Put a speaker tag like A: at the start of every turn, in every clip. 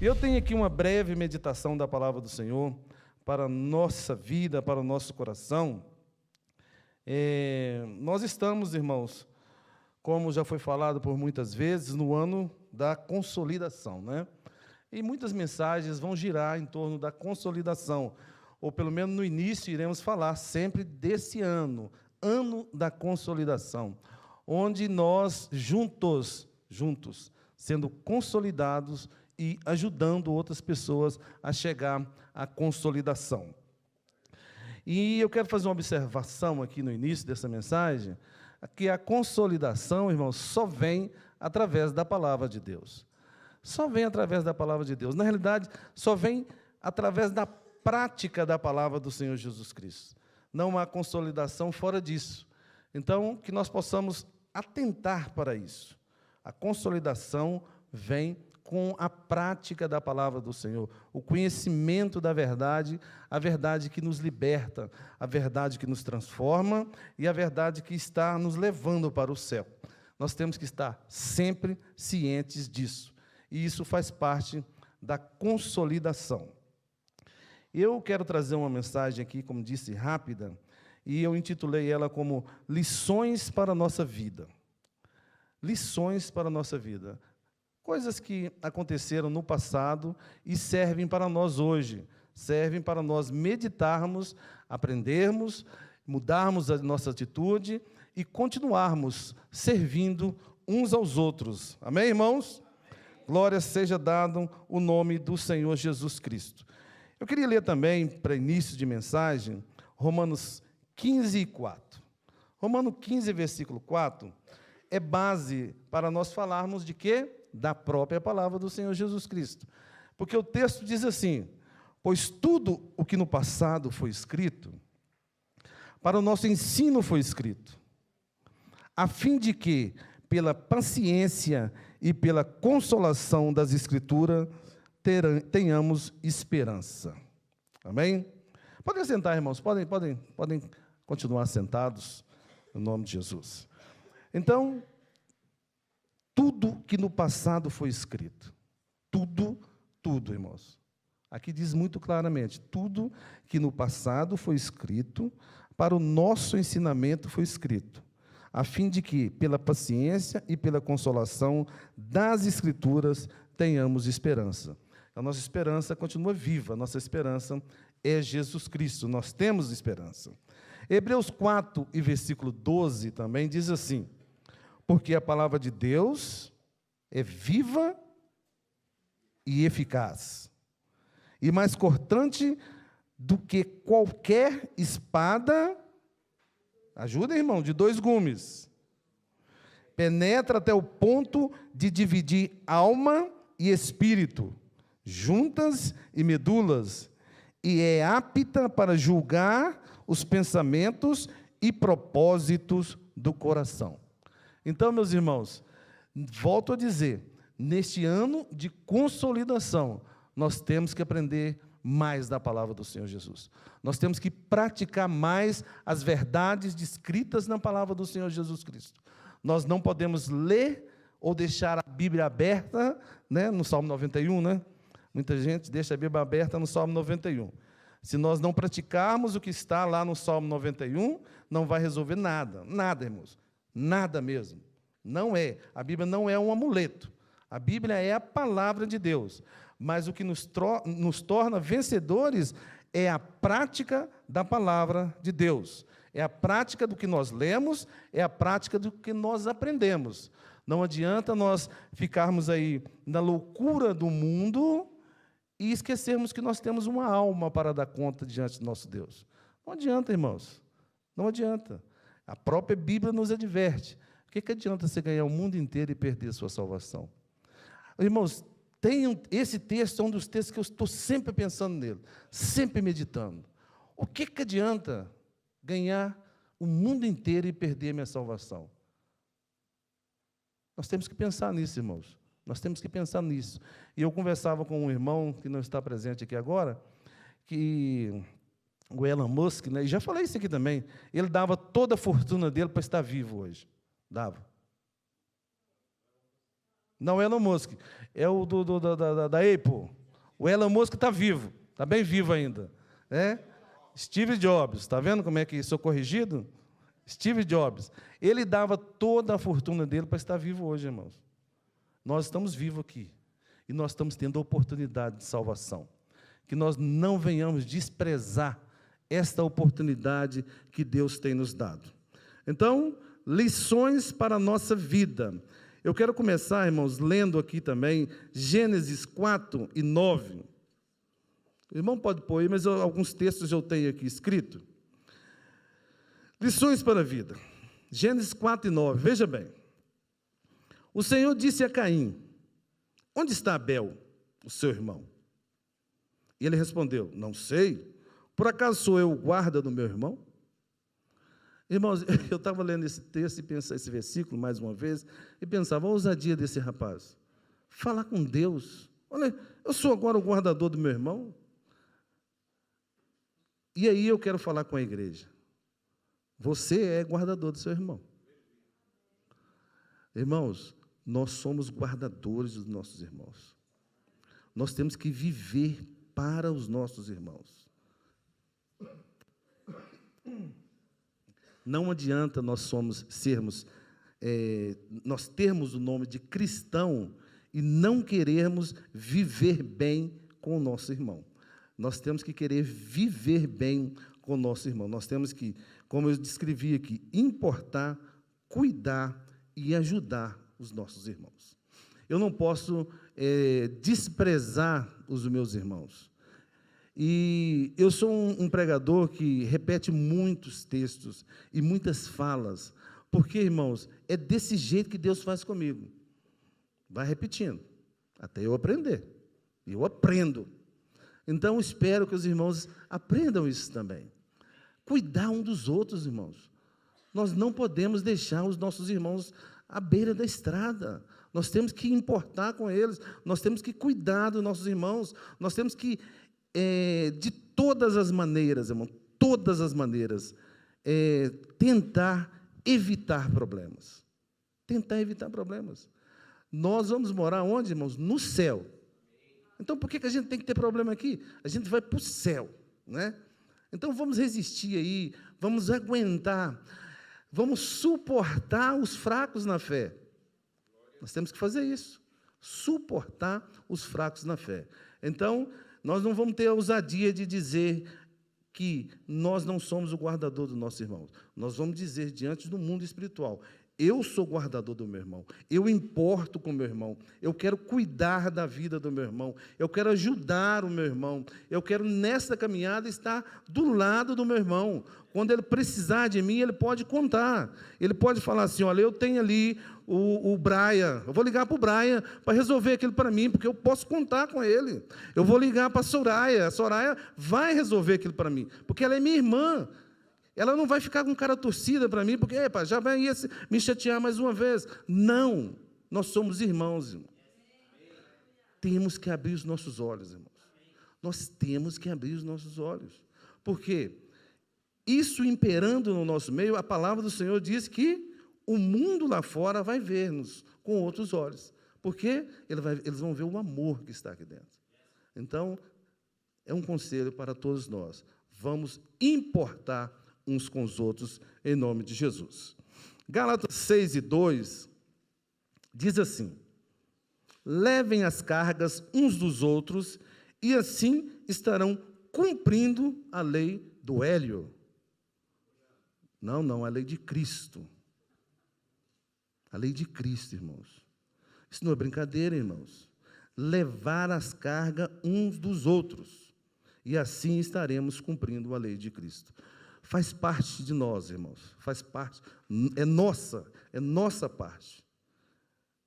A: Eu tenho aqui uma breve meditação da palavra do Senhor para a nossa vida, para o nosso coração. Nós estamos, irmãos, como já foi falado por muitas vezes, no ano da consolidação, né? E muitas mensagens vão girar em torno da consolidação, ou pelo menos no início iremos falar sempre desse ano, ano da consolidação, onde nós juntos, sendo consolidados e ajudando outras pessoas a chegar à consolidação. E eu quero fazer uma observação aqui no início dessa mensagem, que a consolidação, irmãos, só vem através da palavra de Deus. Só vem através da palavra de Deus. Na realidade, só vem através da prática da palavra do Senhor Jesus Cristo. Não há consolidação fora disso. Então, que nós possamos atentar para isso. A consolidação vem com a prática da palavra do Senhor, o conhecimento da verdade, a verdade que nos liberta, a verdade que nos transforma e a verdade que está nos levando para o céu. Nós temos que estar sempre cientes disso, e isso faz parte da consolidação. Eu quero trazer uma mensagem aqui, como disse, rápida, e eu intitulei ela como Lições para a Nossa Vida. Lições para a nossa vida. Coisas que aconteceram no passado e servem para nós hoje, servem para nós meditarmos, aprendermos, mudarmos a nossa atitude e continuarmos servindo uns aos outros. Amém, irmãos? Glória seja dado o nome do Senhor Jesus Cristo. Eu queria ler também, para início de mensagem, Romanos 15, 4. Romanos 15, versículo 4, é base para nós falarmos de quê? Da própria palavra do Senhor Jesus Cristo. Porque o texto diz assim: pois tudo o que no passado foi escrito, para o nosso ensino foi escrito, a fim de que, pela paciência e pela consolação das Escrituras, tenhamos esperança. Amém? Podem sentar, irmãos, podem continuar sentados, no nome de Jesus. Então, tudo que no passado foi escrito, tudo, irmãos. Aqui diz muito claramente, tudo que no passado foi escrito, para o nosso ensinamento foi escrito, a fim de que, pela paciência e pela consolação das Escrituras, tenhamos esperança. A nossa esperança continua viva, a nossa esperança é Jesus Cristo, nós temos esperança. Hebreus 4, e versículo 12, também diz assim: porque a palavra de Deus é viva e eficaz, e mais cortante do que qualquer espada, ajuda, irmão, de 2 gumes, penetra até o ponto de dividir alma e espírito, juntas e medulas, e é apta para julgar os pensamentos e propósitos do coração. Então, meus irmãos, volto a dizer, neste ano de consolidação, nós temos que aprender mais da palavra do Senhor Jesus. Nós temos que praticar mais as verdades descritas na palavra do Senhor Jesus Cristo. Nós não podemos ler ou deixar a Bíblia aberta, né, no Salmo 91, né? Muita gente deixa a Bíblia aberta no Salmo 91. Se nós não praticarmos o que está lá no Salmo 91, não vai resolver nada, irmãos. Nada mesmo. Não é. A Bíblia não é um amuleto. A Bíblia é a palavra de Deus. Mas o que nos torna vencedores é a prática da palavra de Deus. É a prática do que nós lemos, é a prática do que nós aprendemos. Não adianta nós ficarmos aí na loucura do mundo e esquecermos que nós temos uma alma para dar conta diante do nosso Deus. Não adianta, irmãos. Não adianta. A própria Bíblia nos adverte. O que adianta você ganhar o mundo inteiro e perder a sua salvação? Irmãos, esse texto é um dos textos que eu estou sempre pensando nele, sempre meditando. O que adianta ganhar o mundo inteiro e perder a minha salvação? Nós temos que pensar nisso, irmãos. Nós temos que pensar nisso. E eu conversava com um irmão, que não está presente aqui agora, que o Elon Musk, né, e já falei isso aqui também, ele dava toda a fortuna dele para estar vivo hoje. Dava. Não, o Elon Musk. É o da Apple. O Elon Musk está vivo. Está bem vivo ainda. Steve Jobs. Está vendo como é que sou corrigido? Steve Jobs. Ele dava toda a fortuna dele para estar vivo hoje, irmãos. Nós estamos vivos aqui. E nós estamos tendo a oportunidade de salvação. Que nós não venhamos desprezar esta oportunidade que Deus tem nos dado. Então, lições para a nossa vida. Eu quero começar, irmãos, lendo aqui também Gênesis 4 e 9. O irmão pode pôr aí, mas alguns textos eu tenho aqui escrito. Lições para a vida. Gênesis 4 e 9, veja bem. O Senhor disse a Caim: onde está Abel, o seu irmão? E ele respondeu: não sei. Por acaso sou eu o guarda do meu irmão? Irmãos, eu estava lendo esse texto e pensava, esse versículo mais uma vez, e pensava, a ousadia desse rapaz. Falar com Deus. Olha, eu sou agora o guardador do meu irmão. E aí eu quero falar com a igreja. Você é guardador do seu irmão. Irmãos, nós somos guardadores dos nossos irmãos. Nós temos que viver para os nossos irmãos. Não adianta nós nós termos o nome de cristão e não querermos viver bem com o nosso irmão. Nós temos que querer viver bem com o nosso irmão. Nós temos que, como eu descrevi aqui, importar, cuidar e ajudar os nossos irmãos. Eu não posso desprezar os meus irmãos. E eu sou um pregador que repete muitos textos e muitas falas, porque, irmãos, é desse jeito que Deus faz comigo. Vai repetindo, até eu aprender. E eu aprendo. Então, espero que os irmãos aprendam isso também. Cuidar um dos outros, irmãos. Nós não podemos deixar os nossos irmãos à beira da estrada. Nós temos que importar com eles, nós temos que cuidar dos nossos irmãos, nós temos que, de todas as maneiras, irmão, todas as maneiras, tentar evitar problemas. Tentar evitar problemas. Nós vamos morar onde, irmãos? No céu. Então, por que a gente tem que ter problema aqui? A gente vai para o céu, né? Então, vamos resistir aí, vamos aguentar, vamos suportar os fracos na fé. Nós temos que fazer isso, suportar os fracos na fé. Então, nós não vamos ter a ousadia de dizer que nós não somos o guardador dos nossos irmãos. Nós vamos dizer diante do mundo espiritual: eu sou guardador do meu irmão, eu importo com o meu irmão, eu quero cuidar da vida do meu irmão, eu quero ajudar o meu irmão, eu quero nessa caminhada estar do lado do meu irmão. Quando ele precisar de mim, ele pode contar, ele pode falar assim: olha, eu tenho ali o Brian, eu vou ligar para o Brian para resolver aquilo para mim, porque eu posso contar com ele. Eu vou ligar para a Soraya vai resolver aquilo para mim, porque ela é minha irmã. Ela não vai ficar com cara torcida para mim, porque já vai me chatear mais uma vez. Não, nós somos irmãos, irmão. Temos que abrir os nossos olhos, irmãos. Nós temos que abrir os nossos olhos. Por quê? Isso imperando no nosso meio, a palavra do Senhor diz que o mundo lá fora vai ver-nos com outros olhos. Porque eles vão ver o amor que está aqui dentro. Então, é um conselho para todos nós. Vamos importar uns com os outros, em nome de Jesus. Gálatas 6:2 diz assim: levem as cargas uns dos outros, e assim estarão cumprindo a lei do Hélio. Não, a lei de Cristo. A lei de Cristo, irmãos. Isso não é brincadeira, irmãos. Levar as cargas uns dos outros, e assim estaremos cumprindo a lei de Cristo. Faz parte de nós, irmãos, faz parte, é nossa parte.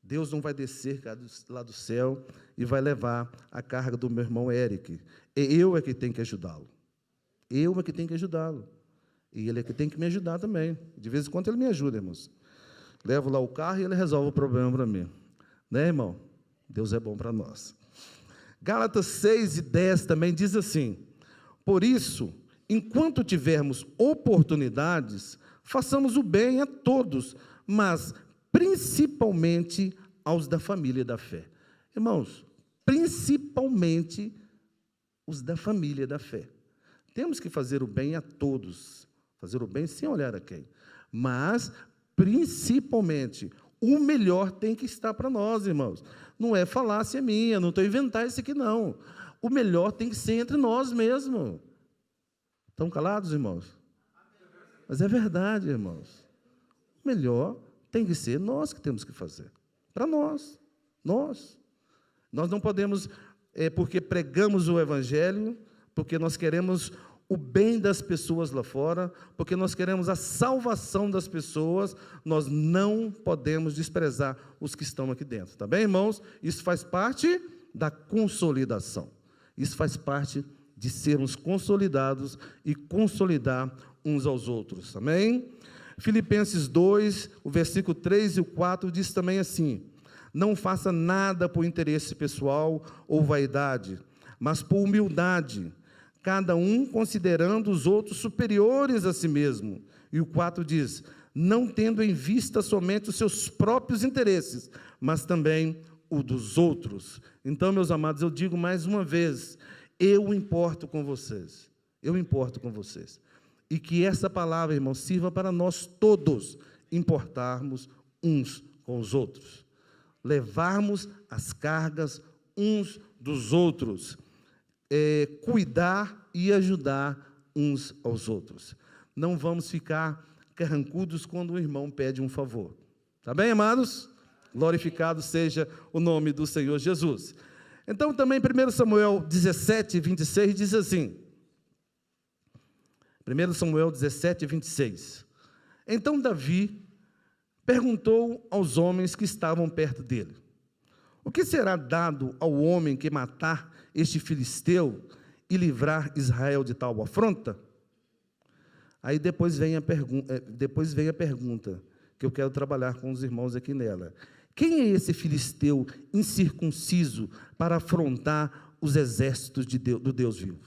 A: Deus não vai descer lá do céu e vai levar a carga do meu irmão Eric. Eu é que tenho que ajudá-lo. Eu é que tenho que ajudá-lo. E ele é que tem que me ajudar também. De vez em quando ele me ajuda, irmãos. Levo lá o carro e ele resolve o problema para mim. Né, irmão? Deus é bom para nós. Gálatas 6:10 também diz assim: por isso, enquanto tivermos oportunidades, façamos o bem a todos, mas principalmente aos da família da fé. Irmãos, principalmente os da família da fé. Temos que fazer o bem a todos, fazer o bem sem olhar a quem. Mas, principalmente, o melhor tem que estar para nós, irmãos. Não é falácia minha, não estou inventando isso aqui, não. O melhor tem que ser entre nós mesmos. Estão calados, irmãos? Mas é verdade, irmãos. O melhor tem que ser nós que temos que fazer. Para nós. Nós não podemos, porque pregamos o Evangelho, porque nós queremos o bem das pessoas lá fora, porque nós queremos a salvação das pessoas, nós não podemos desprezar os que estão aqui dentro. Tá bem, irmãos? Isso faz parte da consolidação. Isso faz parte de sermos consolidados e consolidar uns aos outros. Amém? Filipenses 2, o versículo 3 e o 4 diz também assim: não faça nada por interesse pessoal ou vaidade, mas por humildade, cada um considerando os outros superiores a si mesmo. E o 4 diz: não tendo em vista somente os seus próprios interesses, mas também o dos outros. Então, meus amados, eu digo mais uma vez, eu importo com vocês. Eu importo com vocês. E que essa palavra, irmão, sirva para nós todos importarmos uns com os outros. Levarmos as cargas uns dos outros. Cuidar e ajudar uns aos outros. Não vamos ficar carrancudos quando o irmão pede um favor. Tá bem, amados? Glorificado seja o nome do Senhor Jesus. Então, também 1 Samuel 17, 26 diz assim, 1 Samuel 17, 26. Então Davi perguntou aos homens que estavam perto dele: o que será dado ao homem que matar este filisteu e livrar Israel de tal afronta? Aí depois vem a pergunta, que eu quero trabalhar com os irmãos aqui nela. Quem é esse filisteu incircunciso para afrontar os exércitos do Deus vivo?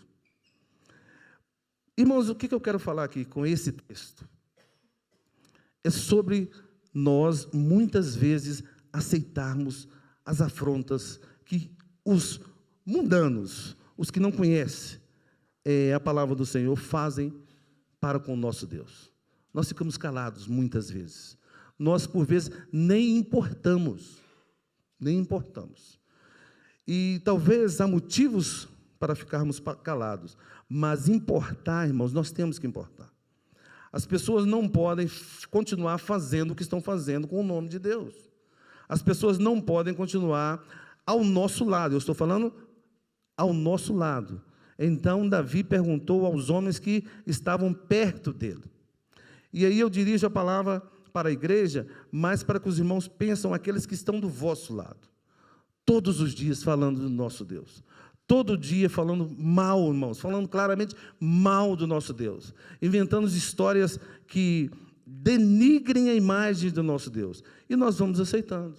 A: Irmãos, o que eu quero falar aqui com esse texto? É sobre nós, muitas vezes, aceitarmos as afrontas que os mundanos, os que não conhecem a palavra do Senhor, fazem para com o nosso Deus. Nós ficamos calados muitas vezes. Nós, por vezes, nem importamos. E talvez há motivos para ficarmos calados, mas importar, irmãos, nós temos que importar. As pessoas não podem continuar fazendo o que estão fazendo com o nome de Deus. As pessoas não podem continuar ao nosso lado. Eu estou falando ao nosso lado. Então, Davi perguntou aos homens que estavam perto dele. E aí eu dirijo a palavra para a igreja, mas para que os irmãos pensam aqueles que estão do vosso lado. Todos os dias falando do nosso Deus. Todo dia falando mal, irmãos, falando claramente mal do nosso Deus. Inventando histórias que denigrem a imagem do nosso Deus. E nós vamos aceitando.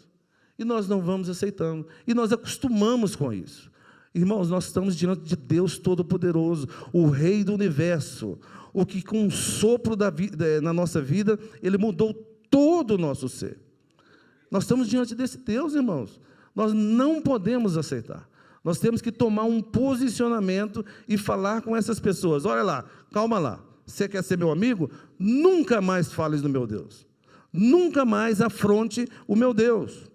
A: E nós não vamos aceitando. E nós acostumamos com isso. Irmãos, nós estamos diante de Deus Todo-Poderoso, o Rei do Universo, o que com um sopro na nossa vida, Ele mudou todo o nosso ser. Nós estamos diante desse Deus, irmãos. Nós não podemos aceitar. Nós temos que tomar um posicionamento e falar com essas pessoas. Olha lá, calma lá. Você quer ser meu amigo? Nunca mais fales do meu Deus. Nunca mais afronte o meu Deus.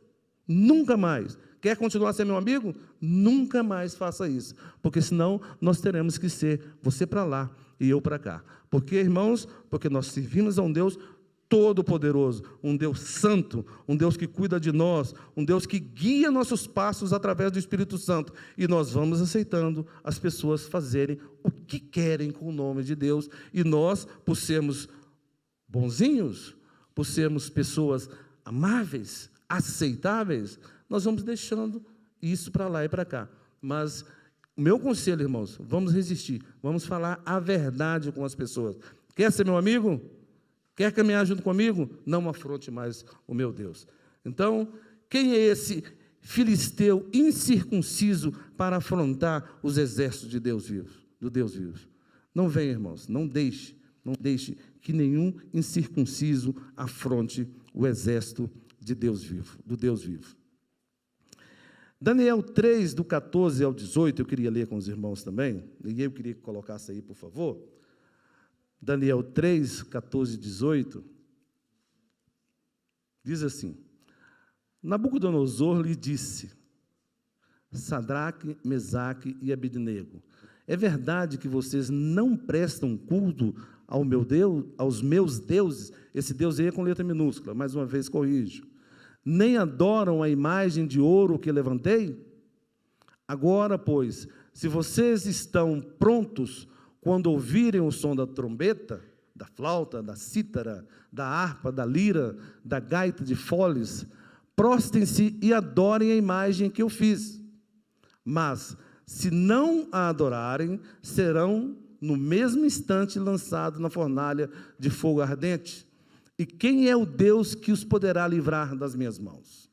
A: Nunca mais. Quer continuar a ser meu amigo? Nunca mais faça isso. Porque senão nós teremos que ser você para lá e eu para cá. Por quê, irmãos? Porque nós servimos a um Deus Todo-Poderoso, um Deus santo, um Deus que cuida de nós, um Deus que guia nossos passos através do Espírito Santo. E nós vamos aceitando as pessoas fazerem o que querem com o nome de Deus. E nós, por sermos bonzinhos, por sermos pessoas amáveis, aceitáveis, nós vamos deixando isso para lá e para cá. Mas o meu conselho, irmãos, vamos resistir, vamos falar a verdade com as pessoas. Quer ser meu amigo? Quer caminhar junto comigo? Não afronte mais o meu Deus. Então, quem é esse filisteu incircunciso para afrontar os exércitos de Deus vivo, do Deus vivo? Não venha, irmãos, não deixe que nenhum incircunciso afronte o exército de Deus vivo, do Deus vivo. Daniel 3, do 14 ao 18, eu queria ler com os irmãos também, e eu queria que colocasse aí, por favor. Daniel 3, 14 e 18, diz assim: Nabucodonosor lhe disse, Sadraque, Mesaque e Abednego, é verdade que vocês não prestam culto ao meu Deus, aos meus deuses? Esse Deus aí é com letra minúscula, mais uma vez corrijo. Nem adoram a imagem de ouro que levantei? Agora, pois, se vocês estão prontos quando ouvirem o som da trombeta, da flauta, da cítara, da harpa, da lira, da gaita de foles, prostem-se e adorem a imagem que eu fiz. Mas, se não a adorarem, serão no mesmo instante lançados na fornalha de fogo ardente. E quem é o Deus que os poderá livrar das minhas mãos?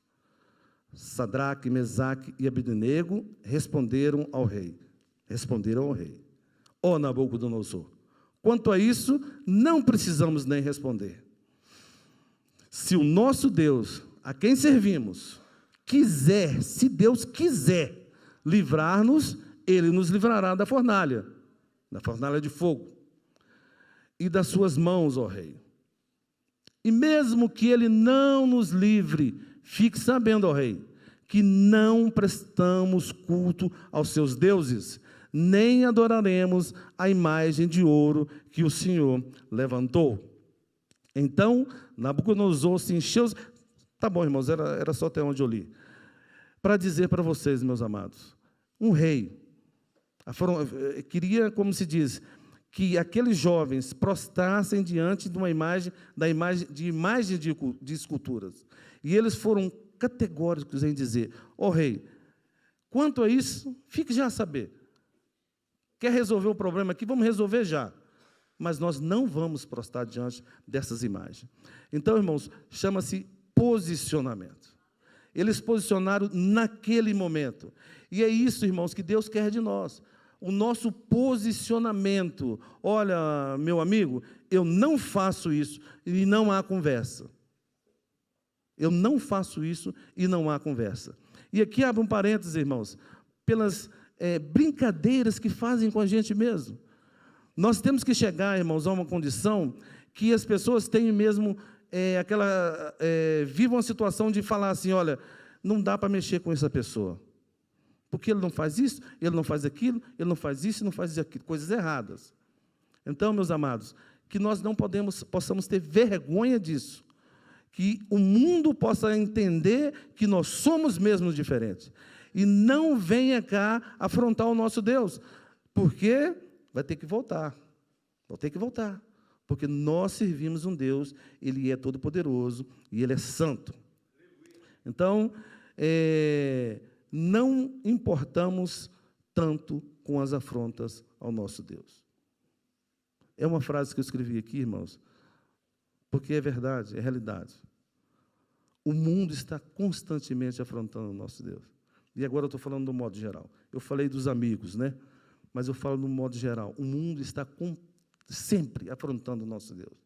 A: Sadraque, Mesaque e Abednego responderam ao rei. Ó Nabucodonosor, quanto a isso, não precisamos nem responder. Se o nosso Deus, a quem servimos, quiser, se Deus quiser livrar-nos, Ele nos livrará da fornalha de fogo, e das suas mãos, ó rei. E mesmo que Ele não nos livre, fique sabendo, ó rei, que não prestamos culto aos seus deuses, nem adoraremos a imagem de ouro que o Senhor levantou. Então, Nabucodonosor se encheu... Tá bom, irmãos, era só até onde eu li. Para dizer para vocês, meus amados, um rei queria, como se diz, que aqueles jovens prostrassem diante de uma imagem, de esculturas. E eles foram categóricos em dizer, ó rei, quanto a isso, fique já a saber. Quer resolver o problema aqui? Vamos resolver já. Mas nós não vamos prostrar diante dessas imagens. Então, irmãos, chama-se posicionamento. Eles posicionaram naquele momento. E é isso, irmãos, que Deus quer de nós. O nosso posicionamento. Olha, meu amigo, eu não faço isso e não há conversa. Eu não faço isso e não há conversa. E aqui abre um parênteses, irmãos, pelas brincadeiras que fazem com a gente mesmo. Nós temos que chegar, irmãos, a uma condição que as pessoas tenham mesmo vivam a situação de falar assim, olha, não dá para mexer com essa pessoa. Porque ele não faz isso, ele não faz aquilo, ele não faz isso, não faz aquilo, coisas erradas. Então, meus amados, que nós não possamos ter vergonha disso, que o mundo possa entender que nós somos mesmo diferentes, e não venha cá afrontar o nosso Deus, porque vai ter que voltar, porque nós servimos um Deus, Ele é todo-poderoso, e Ele é santo. Então, não importamos tanto com as afrontas ao nosso Deus. É uma frase que eu escrevi aqui, irmãos, porque é verdade, é realidade. O mundo está constantemente afrontando o nosso Deus. E agora eu estou falando do modo geral. Eu falei dos amigos, né? Mas eu falo no modo geral. O mundo está sempre afrontando o nosso Deus.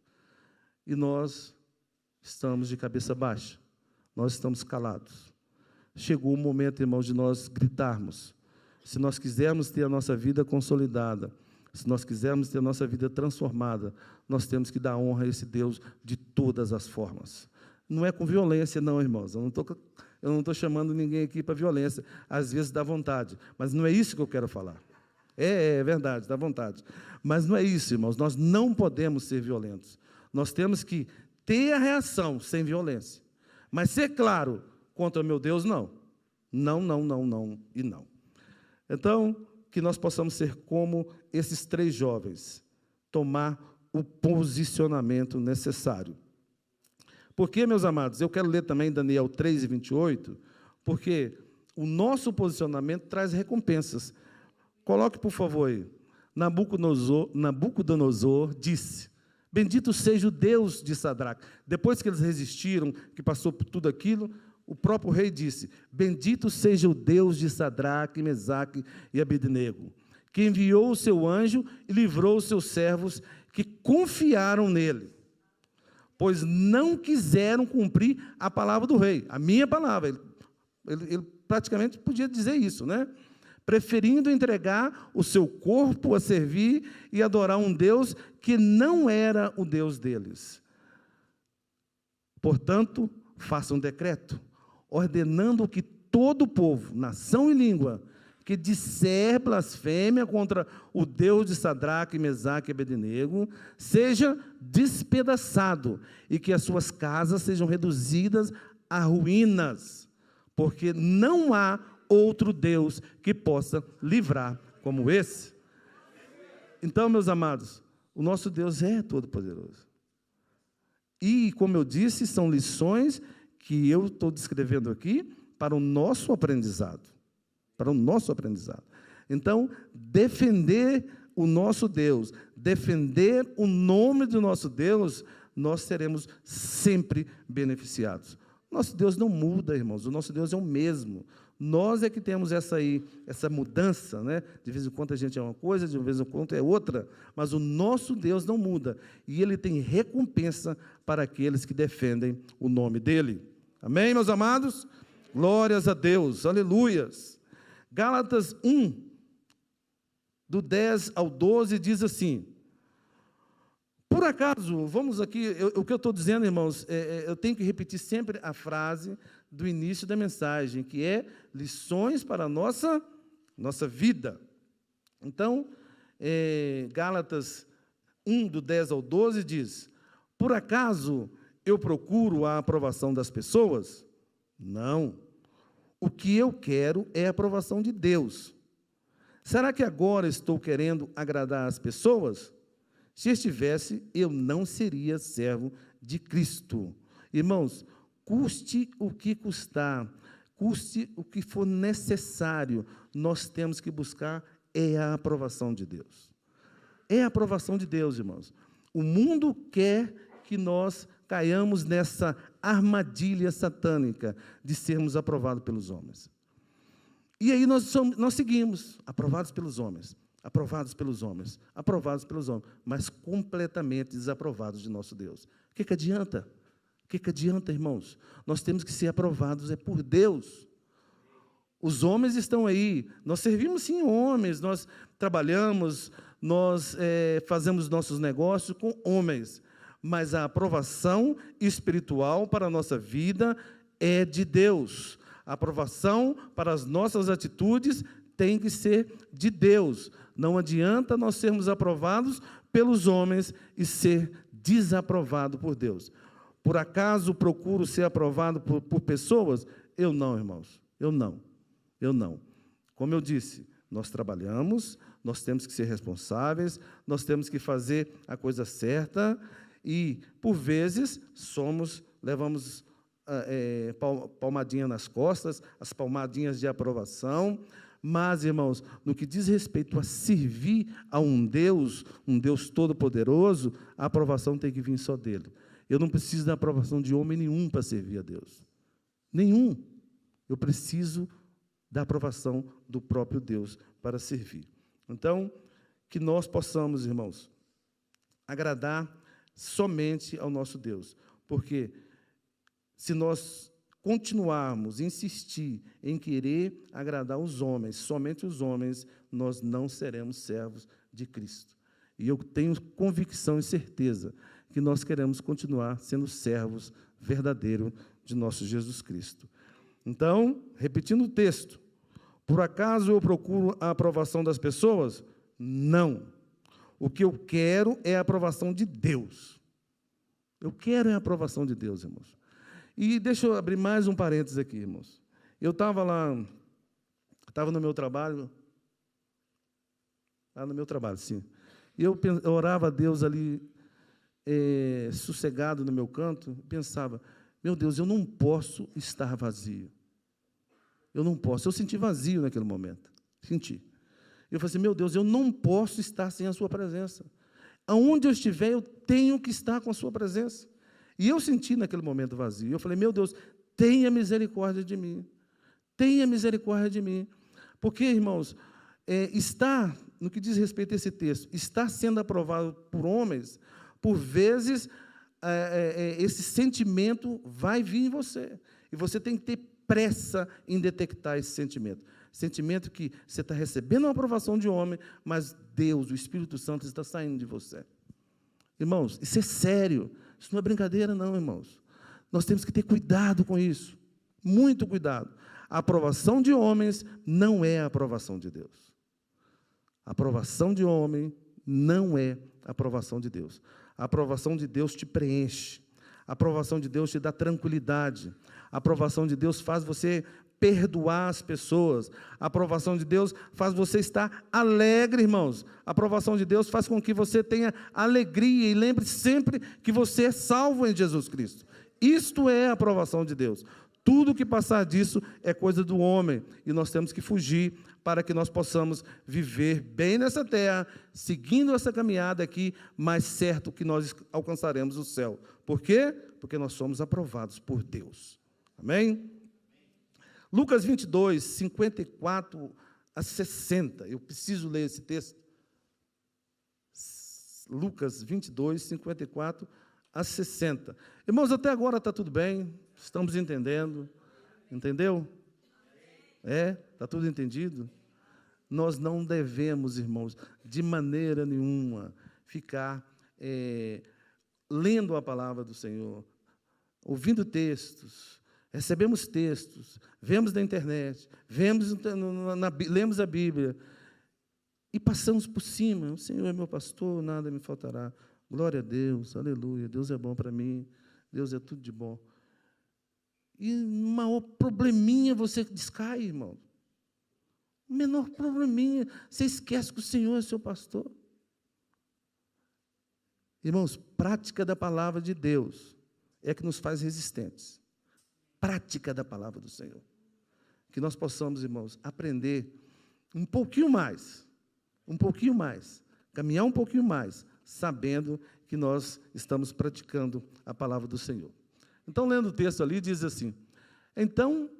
A: E nós estamos de cabeça baixa. Nós estamos calados. Chegou o momento, irmãos, de nós gritarmos. Se nós quisermos ter a nossa vida consolidada, se nós quisermos ter a nossa vida transformada, nós temos que dar honra a esse Deus de todas as formas. Não é com violência, não, irmãos. Eu não estou chamando ninguém aqui para violência. Às vezes dá vontade, mas não é isso que eu quero falar. É verdade, dá vontade. Mas não é isso, irmãos. Nós não podemos ser violentos. Nós temos que ter a reação sem violência. Mas ser claro contra o meu Deus, não. Não e não. Então, que nós possamos ser como esses 3 jovens, tomar o posicionamento necessário. Porque, meus amados, eu quero ler também Daniel 3, 28, porque o nosso posicionamento traz recompensas. Coloque, por favor, aí. Nabucodonosor disse, bendito seja o Deus de Sadraque. Depois que eles resistiram, que passou por tudo aquilo, o próprio rei disse, bendito seja o Deus de Sadraque, Mesaque e Abednego, que enviou o seu anjo e livrou os seus servos que confiaram nele, pois não quiseram cumprir a palavra do rei, a minha palavra. Ele praticamente podia dizer isso, né? Preferindo entregar o seu corpo a servir e adorar um Deus que não era o Deus deles. Portanto, faça um decreto, ordenando que todo o povo, nação e língua, que disser blasfêmia contra o Deus de Sadraque, Mesaque e Abednego, seja despedaçado, e que as suas casas sejam reduzidas a ruínas, porque não há outro Deus que possa livrar como esse. Então, meus amados, o nosso Deus é todo-poderoso. E, como eu disse, são lições que eu estou descrevendo aqui para o nosso aprendizado. Para o nosso aprendizado. Então, defender o nosso Deus, defender o nome do nosso Deus, nós seremos sempre beneficiados. Nosso Deus não muda, irmãos, o nosso Deus é o mesmo. Nós é que temos essa mudança, né? De vez em quando a gente é uma coisa, de vez em quando é outra, mas o nosso Deus não muda, e Ele tem recompensa para aqueles que defendem o nome dEle. Amém, meus amados? Glórias a Deus, aleluias. Gálatas 1, do 10 ao 12, diz assim: por acaso, vamos aqui, o que eu estou dizendo, irmãos, eu tenho que repetir sempre a frase do início da mensagem, que é lições para a nossa vida. Então, Gálatas 1, do 10 ao 12, diz: por acaso eu procuro a aprovação das pessoas? Não. O que eu quero é a aprovação de Deus. Será que agora estou querendo agradar as pessoas? Se estivesse, eu não seria servo de Cristo. Irmãos, custe o que custar, custe o que for necessário, nós temos que buscar a aprovação de Deus. É a aprovação de Deus, irmãos. O mundo quer que nós caiamos nessa armadilha satânica de sermos aprovados pelos homens. E aí nós seguimos, aprovados pelos homens, aprovados pelos homens, aprovados pelos homens, mas completamente desaprovados de nosso Deus. O que adianta? O que adianta, irmãos? Nós temos que ser aprovados por Deus. Os homens estão aí, nós servimos sim homens, nós trabalhamos, nós fazemos nossos negócios com homens, mas a aprovação espiritual para a nossa vida é de Deus. A aprovação para as nossas atitudes tem que ser de Deus. Não adianta nós sermos aprovados pelos homens e ser desaprovado por Deus. Por acaso procuro ser aprovado por pessoas? Eu não, irmãos, eu não. Como eu disse, nós trabalhamos, nós temos que ser responsáveis, nós temos que fazer a coisa certa e, por vezes, levamos palmadinha nas costas, as palmadinhas de aprovação, mas, irmãos, no que diz respeito a servir a um Deus todo-poderoso, a aprovação tem que vir só dele. Eu não preciso da aprovação de homem nenhum para servir a Deus. Nenhum. Eu preciso da aprovação do próprio Deus para servir. Então, que nós possamos, irmãos, agradar somente ao nosso Deus. Porque se nós continuarmos, insistir em querer agradar os homens, somente os homens, nós não seremos servos de Cristo. E eu tenho convicção e certeza que nós queremos continuar sendo servos verdadeiros de nosso Jesus Cristo. Então, repetindo o texto, por acaso eu procuro a aprovação das pessoas? Não. O que eu quero é a aprovação de Deus. Eu quero a aprovação de Deus, irmãos. E deixa eu abrir mais um parênteses aqui, irmãos. Eu estava no meu trabalho, sim. E eu orava a Deus ali, sossegado no meu canto, pensava, meu Deus, eu não posso estar vazio. Eu não posso. Eu senti vazio naquele momento. Senti. Eu falei assim, meu Deus, eu não posso estar sem a sua presença. Aonde eu estiver, eu tenho que estar com a sua presença. E eu senti naquele momento vazio. Eu falei, meu Deus, tenha misericórdia de mim. Tenha misericórdia de mim. Porque, irmãos, no que diz respeito a esse texto, está sendo aprovado por homens, por vezes, esse sentimento vai vir em você. E você tem que ter pressa em detectar esse sentimento. Sentimento que você está recebendo uma aprovação de homem, mas Deus, o Espírito Santo, está saindo de você. Irmãos, isso é sério. Isso não é brincadeira, não, irmãos. Nós temos que ter cuidado com isso. Muito cuidado. A aprovação de homens não é a aprovação de Deus. A aprovação de homem não é a aprovação de Deus. A aprovação de Deus te preenche. A aprovação de Deus te dá tranquilidade. A aprovação de Deus faz você perdoar as pessoas. A aprovação de Deus faz você estar alegre, irmãos. A aprovação de Deus faz com que você tenha alegria e lembre sempre que você é salvo em Jesus Cristo. Isto é a aprovação de Deus. Tudo que passar disso é coisa do homem, e nós temos que fugir para que nós possamos viver bem nessa terra, seguindo essa caminhada aqui, mas certo que nós alcançaremos o céu. Por quê? Porque nós somos aprovados por Deus. Amém? Lucas 22, 54 a 60. Eu preciso ler esse texto. Lucas 22, 54 a 60. Irmãos, até agora está tudo bem? Estamos entendendo? Entendeu? Está tudo entendido? Nós não devemos, irmãos, de maneira nenhuma, ficar lendo a palavra do Senhor, ouvindo textos, recebemos textos, vemos na internet, lemos a Bíblia, e passamos por cima. O Senhor é meu pastor, nada me faltará. Glória a Deus, aleluia, Deus é bom para mim, Deus é tudo de bom. E no maior probleminha você descai, irmão. O menor probleminha, você esquece que o Senhor é seu pastor. Irmãos, prática da palavra de Deus é que nos faz resistentes. Prática da palavra do Senhor. Que nós possamos, irmãos, aprender um pouquinho mais, caminhar um pouquinho mais, sabendo que nós estamos praticando a palavra do Senhor. Então, lendo o texto ali, diz assim: então,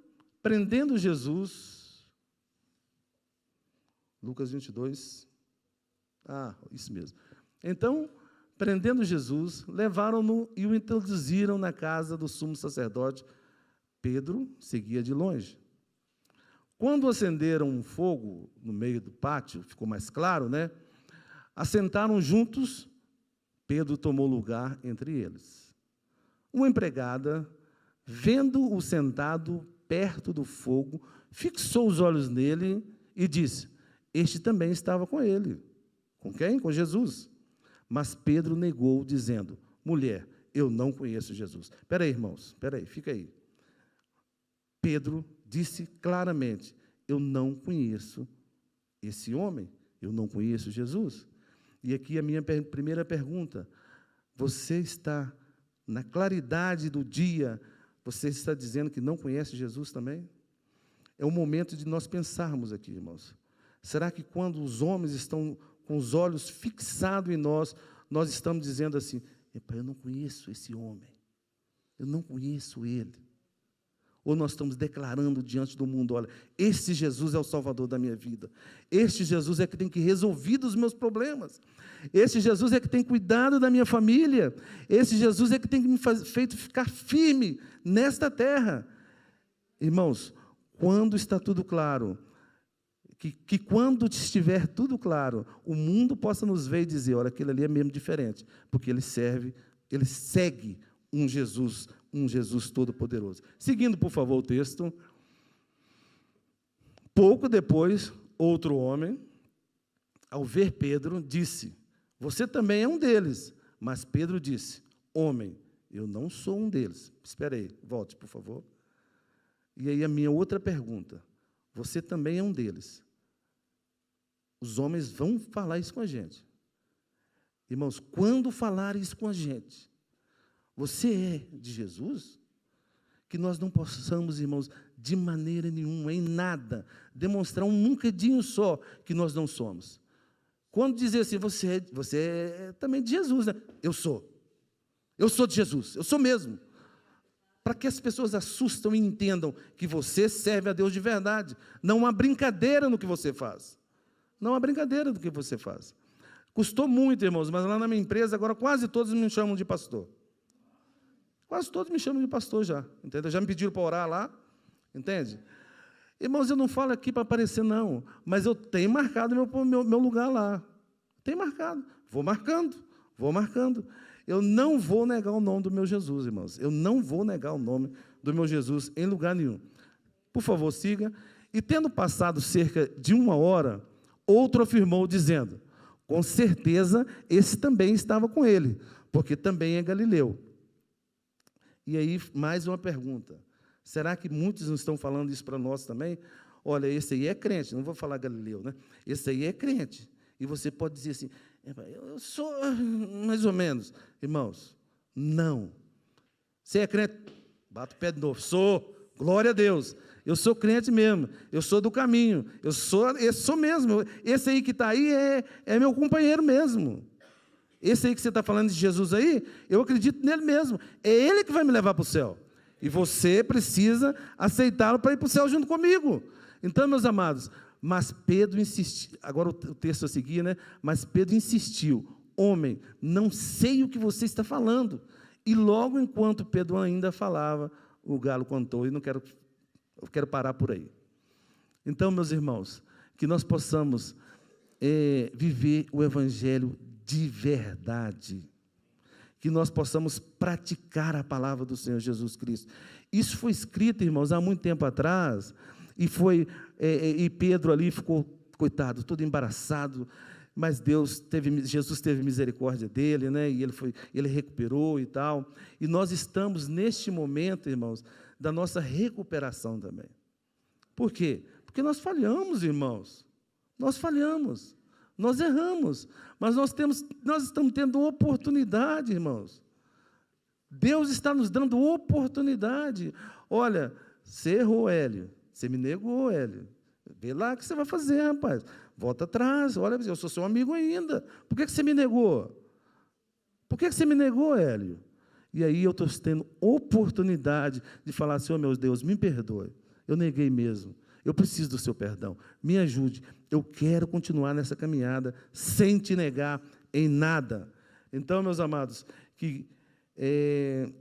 A: prendendo Jesus, Lucas 22, isso mesmo. Então, prendendo Jesus, levaram-no e o introduziram na casa do sumo sacerdote. Pedro seguia de longe. Quando acenderam um fogo no meio do pátio, ficou mais claro, né? Assentaram juntos, Pedro tomou lugar entre eles. Uma empregada, vendo-o sentado perto do fogo, fixou os olhos nele e disse: este também estava com ele. Com quem? Com Jesus. Mas Pedro negou, dizendo: mulher, eu não conheço Jesus. Espera aí, irmãos, fica aí. Pedro disse claramente: eu não conheço esse homem, eu não conheço Jesus. E aqui a minha primeira pergunta: você está na claridade do dia, você está dizendo que não conhece Jesus também? É o momento de nós pensarmos aqui, irmãos. Será que quando os homens estão com os olhos fixados em nós, nós estamos dizendo assim: eu não conheço esse homem, eu não conheço ele? Ou nós estamos declarando diante do mundo: olha, esse Jesus é o Salvador da minha vida, este Jesus é que tem que resolver os meus problemas, esse Jesus é que tem cuidado da minha família, esse Jesus é que tem me feito ficar firme nesta terra. Irmãos, quando está tudo claro, que quando estiver tudo claro, o mundo possa nos ver e dizer: olha, aquele ali é mesmo diferente, porque ele segue um Jesus todo-poderoso. Seguindo, por favor, o texto. Pouco depois, outro homem, ao ver Pedro, disse: você também é um deles. Mas Pedro disse: homem, eu não sou um deles. Espera aí, volte, por favor. E aí a minha outra pergunta: você também é um deles? Os homens vão falar isso com a gente. Irmãos, quando falar isso com a gente, você é de Jesus? Que nós não possamos, irmãos, de maneira nenhuma, em nada, demonstrar um bocadinho só que nós não somos. Quando dizer assim: você é também de Jesus, né? Eu sou de Jesus, eu sou mesmo. Para que as pessoas assustam e entendam que você serve a Deus de verdade. Não há brincadeira no que você faz. Não há brincadeira do que você faz. Custou muito, irmãos, mas lá na minha empresa, agora quase todos me chamam de pastor. Quase todos me chamam de pastor já, entendeu? Já me pediram para orar lá, Entende? Irmãos, eu não falo aqui para aparecer, não, mas eu tenho marcado meu lugar lá. Tenho marcado. Vou marcando, vou marcando. Eu não vou negar o nome do meu Jesus, irmãos. Eu não vou negar o nome do meu Jesus em lugar nenhum. Por favor, siga. E tendo passado cerca de 1 hora, outro afirmou, dizendo, com certeza esse também estava com ele, porque também é galileu. E aí, mais uma pergunta. Será que muitos não estão falando isso para nós também? Olha, esse aí é crente, não vou falar galileu, né? Esse aí é crente. E você pode dizer assim, eu sou mais ou menos. Irmãos, não. Você é crente? Bata o pé de novo. Sou, glória a Deus. Eu sou crente mesmo, eu sou do caminho, eu sou mesmo. Esse aí que está aí é meu companheiro mesmo. Esse aí que você está falando de Jesus aí, eu acredito nele mesmo. É ele que vai me levar para o céu. E você precisa aceitá-lo para ir para o céu junto comigo. Então, meus amados, mas Pedro insistiu, agora o texto a seguir, né? Mas Pedro insistiu, homem, não sei o que você está falando. E logo enquanto Pedro ainda falava, o galo cantou, e eu quero parar por aí. Então, meus irmãos, que nós possamos viver o evangelho de verdade, que nós possamos praticar a palavra do Senhor Jesus Cristo. Isso foi escrito, irmãos, há muito tempo atrás, e Pedro ali ficou, coitado, todo embaraçado, mas Jesus teve misericórdia dele, né? E ele recuperou e tal. E nós estamos neste momento, irmãos, da nossa recuperação também. Por quê? Porque nós falhamos, irmãos. Nós falhamos. Nós erramos, mas nós estamos tendo oportunidade, irmãos. Deus está nos dando oportunidade. Olha, você errou, Hélio. Você me negou, Hélio. Vê lá o que você vai fazer, rapaz. Volta atrás. Olha, eu sou seu amigo ainda. Por que você me negou? Por que você me negou, Hélio? E aí eu estou tendo oportunidade de falar assim, oh, meu Deus, me perdoe. Eu neguei mesmo. Eu preciso do seu perdão. Me ajude. Eu quero continuar nessa caminhada sem te negar em nada. Então, meus amados, que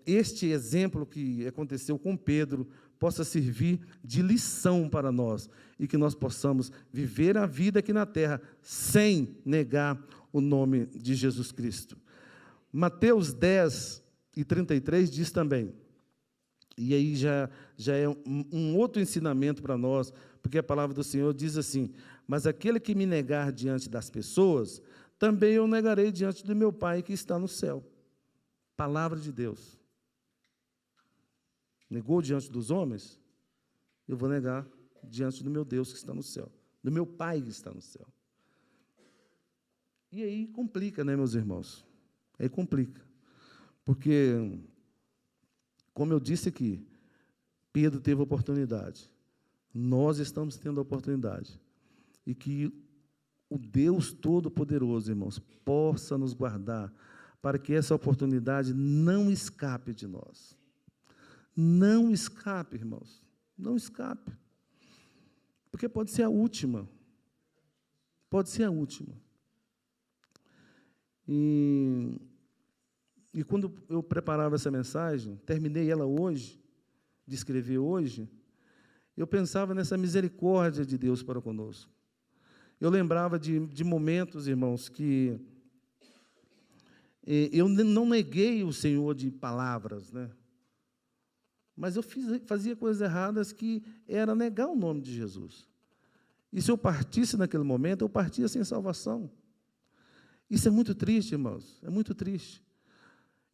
A: este exemplo que aconteceu com Pedro possa servir de lição para nós e que nós possamos viver a vida aqui na terra sem negar o nome de Jesus Cristo. Mateus 10:33 diz também, e aí já é um outro ensinamento para nós, porque a palavra do Senhor diz assim, mas aquele que me negar diante das pessoas, também eu negarei diante do meu Pai que está no céu. Palavra de Deus. Negou diante dos homens, eu vou negar diante do meu Deus que está no céu, do meu Pai que está no céu. E aí complica, né, meus irmãos? Aí complica. Porque, como eu disse aqui, Pedro teve oportunidade. Nós estamos tendo a oportunidade. E que o Deus Todo-Poderoso, irmãos, possa nos guardar para que essa oportunidade não escape de nós. Não escape, irmãos. Não escape. Porque pode ser a última. Pode ser a última. E quando eu preparava essa mensagem, terminei ela hoje, de escrever hoje, eu pensava nessa misericórdia de Deus para conosco. Eu lembrava de momentos, irmãos, que eu não neguei o Senhor de palavras, né? Mas eu fazia coisas erradas que era negar o nome de Jesus. E se eu partisse naquele momento, eu partia sem salvação. Isso é muito triste, irmãos, é muito triste.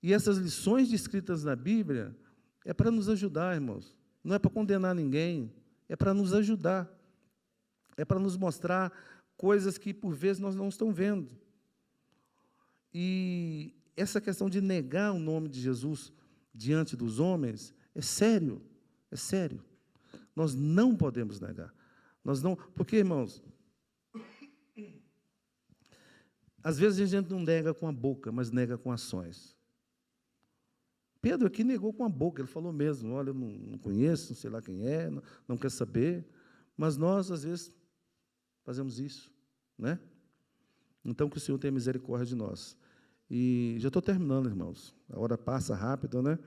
A: E essas lições descritas na Bíblia é para nos ajudar, irmãos. Não é para condenar ninguém, é para nos ajudar. É para nos mostrar coisas que, por vezes, nós não estamos vendo. E essa questão de negar o nome de Jesus diante dos homens é sério, é sério. Nós não podemos negar. Nós não, porque, irmãos, às vezes a gente não nega com a boca, mas nega com ações. Pedro aqui negou com a boca, ele falou mesmo, olha, eu não conheço, não sei lá quem é, não quer saber, mas nós, às vezes, fazemos isso, né? Então, que o Senhor tenha misericórdia de nós. E já estou terminando, irmãos, a hora passa rápido, né?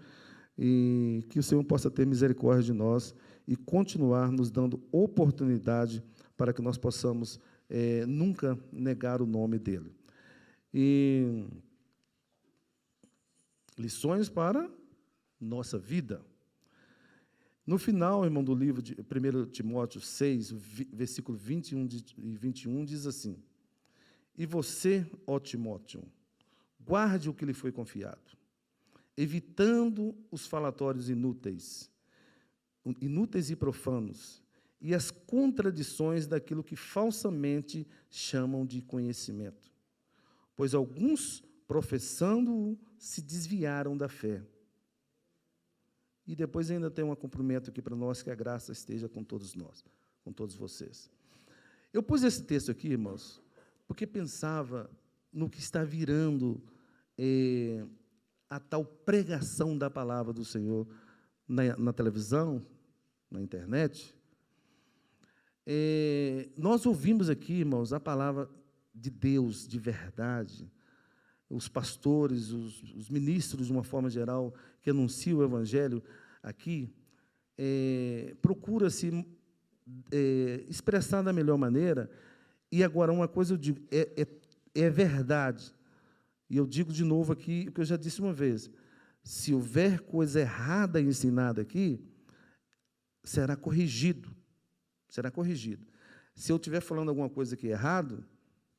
A: e que o Senhor possa ter misericórdia de nós e continuar nos dando oportunidade para que nós possamos nunca negar o nome dEle. E lições para nossa vida. No final, irmão, do livro de 1 Timóteo 6, versículo 21 e 21, diz assim: E você, ó Timóteo, guarde o que lhe foi confiado, evitando os falatórios inúteis e profanos, e as contradições daquilo que falsamente chamam de conhecimento. Pois alguns, professando-o, se desviaram da fé. E depois ainda tem um cumprimento aqui para nós, que a graça esteja com todos nós, com todos vocês. Eu pus esse texto aqui, irmãos, porque pensava no que está virando a tal pregação da palavra do Senhor na televisão, na internet. Nós ouvimos aqui, irmãos, a palavra de Deus, de verdade. Os pastores, os ministros, de uma forma geral, que anunciam o Evangelho aqui, procura-se expressar da melhor maneira. E agora, uma coisa eu digo, é verdade. E eu digo de novo aqui o que eu já disse uma vez: se houver coisa errada ensinada aqui, será corrigido. Será corrigido. Se eu estiver falando alguma coisa aqui errado,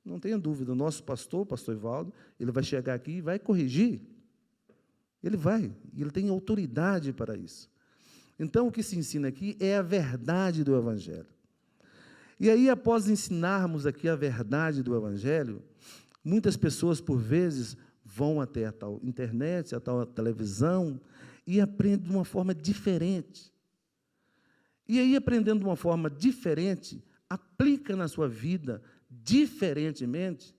A: não tenha dúvida, o nosso pastor, o pastor Evaldo, ele vai chegar aqui e vai corrigir. Ele tem autoridade para isso. Então, o que se ensina aqui é a verdade do Evangelho. E aí, após ensinarmos aqui a verdade do Evangelho, muitas pessoas, por vezes, vão até a tal internet, a tal televisão, e aprendem de uma forma diferente. E aí, aprendendo de uma forma diferente, aplica na sua vida diferentemente,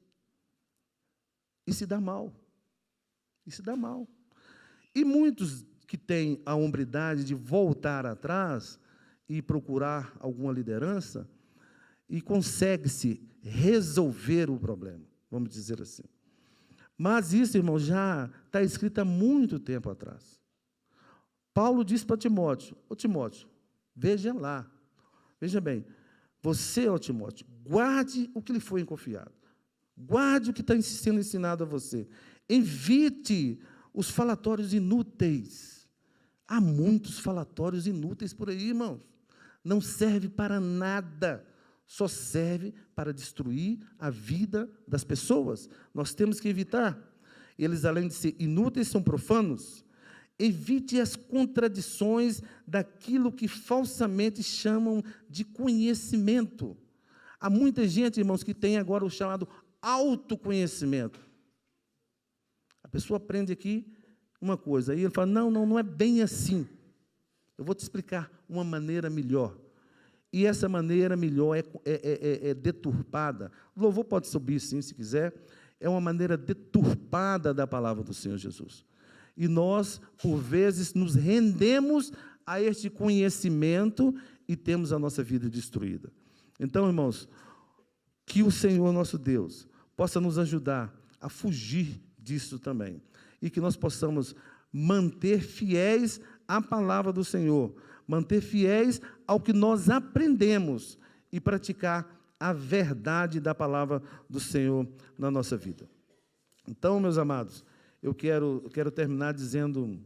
A: e se dá mal. E muitos que têm a hombridade de voltar atrás e procurar alguma liderança, e consegue-se resolver o problema, vamos dizer assim. Mas isso, irmão, já está escrito há muito tempo atrás. Paulo disse para Timóteo: ô Timóteo, veja bem, você, ó Timóteo, guarde o que lhe foi confiado, guarde o que está sendo ensinado a você, evite os falatórios inúteis. Há muitos falatórios inúteis por aí, irmãos, não serve para nada, só serve para destruir a vida das pessoas. Nós temos que evitar. Eles, além de ser inúteis, são profanos. Evite as contradições daquilo que falsamente chamam de conhecimento. Há muita gente, irmãos, que tem agora o chamado autoconhecimento. A pessoa aprende aqui uma coisa, aí ele fala: não é bem assim. Eu vou te explicar uma maneira melhor. E essa maneira melhor é deturpada. O louvor pode subir, sim, se quiser. É uma maneira deturpada da palavra do Senhor Jesus. E nós, por vezes, nos rendemos a este conhecimento e temos a nossa vida destruída. Então, irmãos, que o Senhor nosso Deus possa nos ajudar a fugir disso também. E que nós possamos manter fiéis à palavra do Senhor, manter fiéis ao que nós aprendemos e praticar a verdade da palavra do Senhor na nossa vida. Então, meus amados, eu quero terminar dizendo,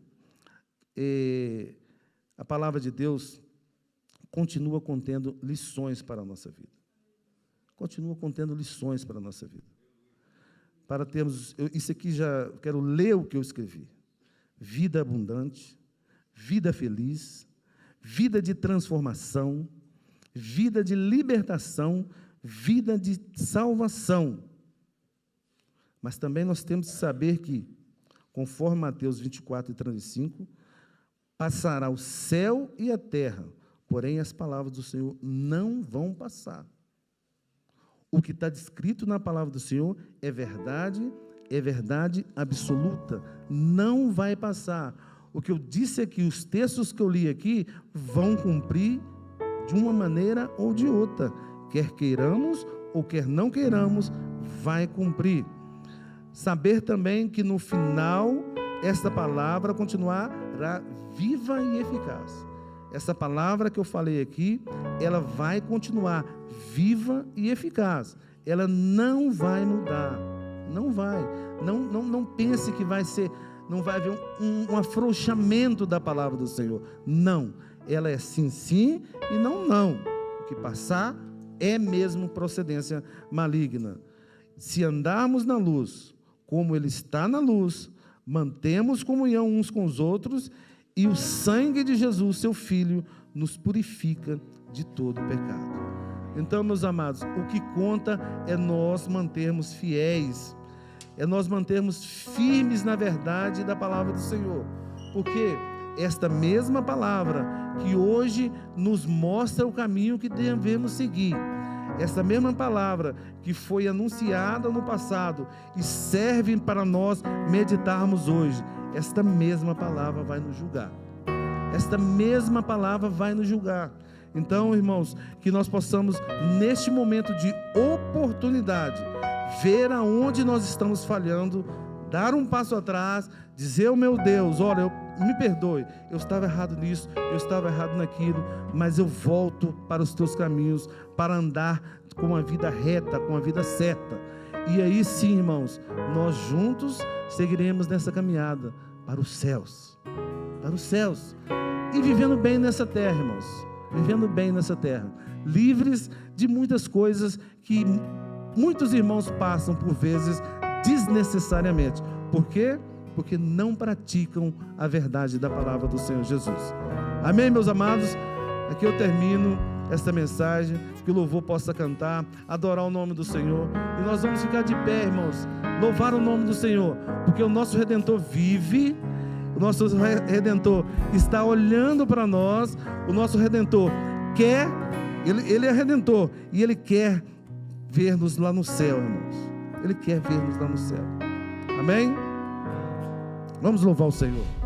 A: a palavra de Deus continua contendo lições para a nossa vida. Continua contendo lições para a nossa vida. Para termos, isso aqui já, quero ler o que eu escrevi. Vida abundante, vida feliz, vida de transformação, vida de libertação, vida de salvação. Mas também nós temos que saber que, conforme Mateus 24 e 35, passará o céu e a terra, porém as palavras do Senhor não vão passar. O que está descrito na palavra do Senhor é verdade absoluta, não vai passar. O que eu disse aqui, os textos que eu li aqui, vão cumprir de uma maneira ou de outra, quer queiramos ou quer não queiramos, vai cumprir. Saber também que no final, esta palavra continuará viva e eficaz. Essa palavra que eu falei aqui, ela vai continuar viva e eficaz. Ela não vai mudar. Não vai. Não pense que vai ser, não vai haver um afrouxamento da palavra do Senhor. Não. Ela é sim, sim e não, não. O que passar é mesmo procedência maligna. Se andarmos na luz, como Ele está na luz, mantemos comunhão uns com os outros, e o sangue de Jesus, seu Filho, nos purifica de todo pecado. Então, meus amados, o que conta é nós mantermos fiéis, é nós mantermos firmes na verdade da palavra do Senhor, porque esta mesma palavra que hoje nos mostra o caminho que devemos seguir, essa mesma palavra que foi anunciada no passado e serve para nós meditarmos hoje, esta mesma palavra vai nos julgar. Esta mesma palavra vai nos julgar. Então, irmãos, que nós possamos, neste momento de oportunidade, ver aonde nós estamos falhando, dar um passo atrás, dizer ao meu Deus, olha, me perdoe, eu estava errado nisso, eu estava errado naquilo, mas eu volto para os teus caminhos, para andar com uma vida reta, com uma vida certa. E aí sim, irmãos, nós juntos seguiremos nessa caminhada para os céus, e vivendo bem nessa terra, irmãos, vivendo bem nessa terra, livres de muitas coisas que muitos irmãos passam por vezes desnecessariamente. Por quê? Porque não praticam a verdade da palavra do Senhor Jesus. Amém, meus amados? Aqui eu termino esta mensagem, que o louvor possa cantar, adorar o nome do Senhor, e nós vamos ficar de pé, irmãos, louvar o nome do Senhor, porque o nosso Redentor vive, o nosso Redentor está olhando para nós, o nosso Redentor quer, ele é Redentor, e Ele quer ver-nos lá no céu, irmãos, Ele quer ver-nos lá no céu. Amém? Vamos louvar o Senhor.